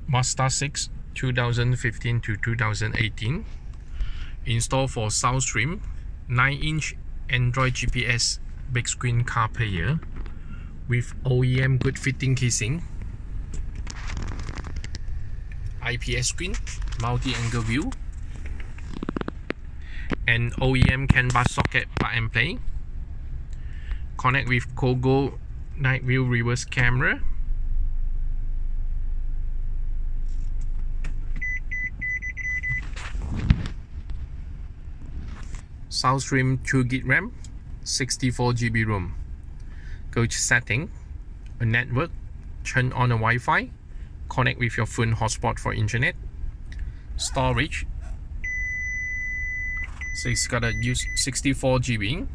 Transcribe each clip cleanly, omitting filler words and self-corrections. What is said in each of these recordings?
Mazda 6 2015 to 2018. Installed for Soundstream, 9-inch Android GPS big screen car player with OEM good fitting casing, IPS screen, multi-angle view, and OEM canbus socket plug and play. Connect with Kogo night view reverse camera. Soundstream 2GB RAM, 64GB ROM. Go to setting, a network, turn on a Wi-Fi, connect with your phone hotspot for internet. Storage, so it's gotta use 64GB.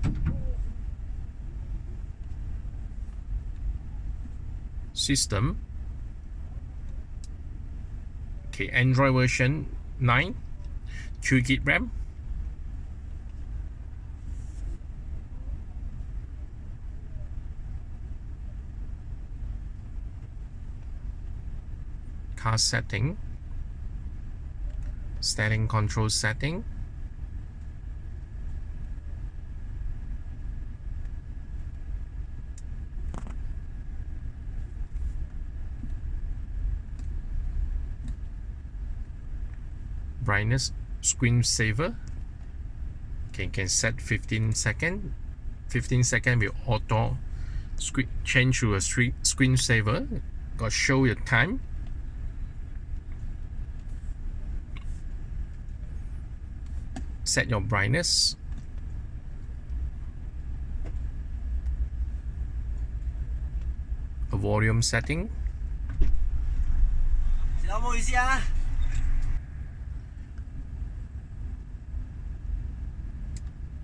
System, okay, Android version 9, 2GB RAM. Car setting, steering control setting, brightness screensaver. Okay, you can set 15 second. 15 second will auto change to a screensaver. Got show your time. Set your brightness. A volume setting.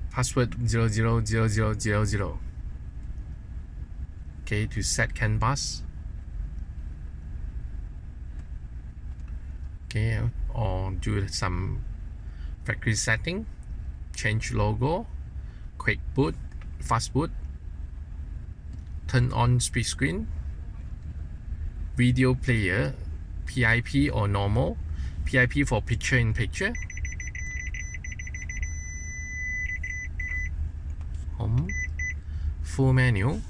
Password 000000. Okay, to set canvas. Okay, or do some factory setting, change logo, quick boot, fast boot, turn on split screen, video player, PIP or normal, PIP for picture in picture, home, full menu,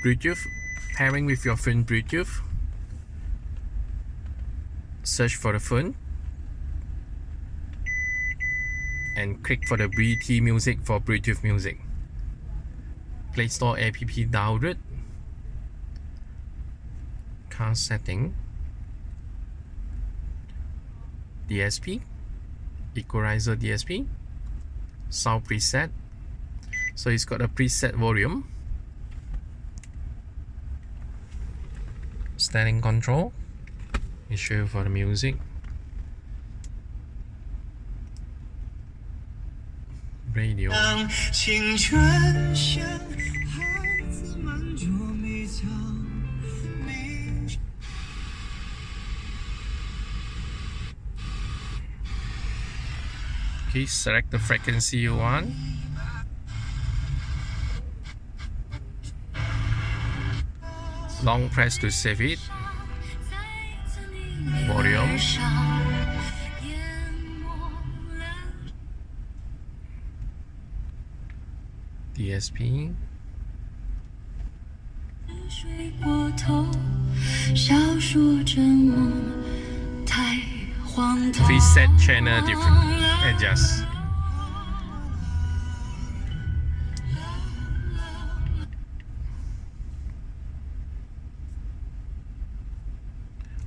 Bluetooth, pairing with your phone Bluetooth, search for the phone, and click for the BT music for Bluetooth music. Play Store app download. Car setting, DSP, equalizer DSP, sound preset. So it's got a preset volume, steering control. Let me show you for the music. Radio. Okay, select the frequency you want. Long press to save it. Volume. DSP. Preset channel different. Adjust.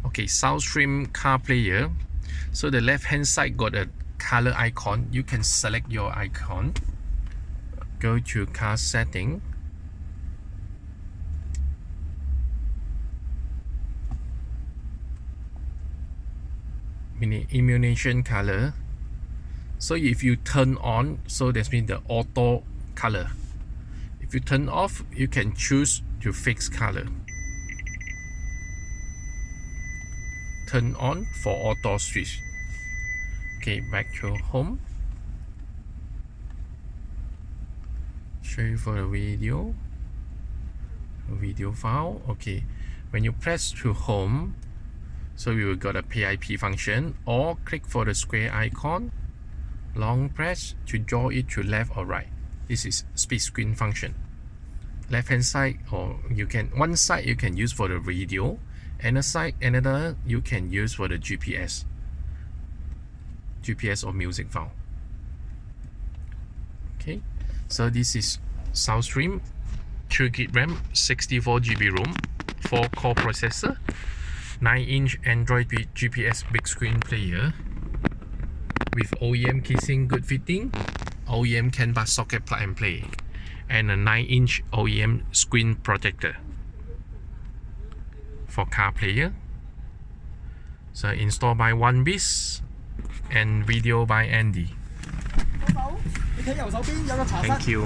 Okay, Soundstream car player. So the left hand side got a color icon. You can select your icon. Go to car setting. Illumination color. So if you turn on, so that means the auto color. If you turn off, you can choose to fix color. Turn on for auto switch. Okay, back to home. Show you for the video. video file. Okay, when you press to home, so you will got a PIP function, or click for the square icon, long press to draw it to left or right. This is split screen function. Left hand side, or you can one side you can use for the radio, and another you can use for the GPS or music file. Okay, so this is Soundstream, 2GB RAM, 64GB ROM, 4-core processor, 9-inch Android GPS big screen player with OEM keying good fitting, OEM canbus socket plug and play, and a 9-inch OEM screen protector for car player. So installed by 1bis and video by Andy. Thank you.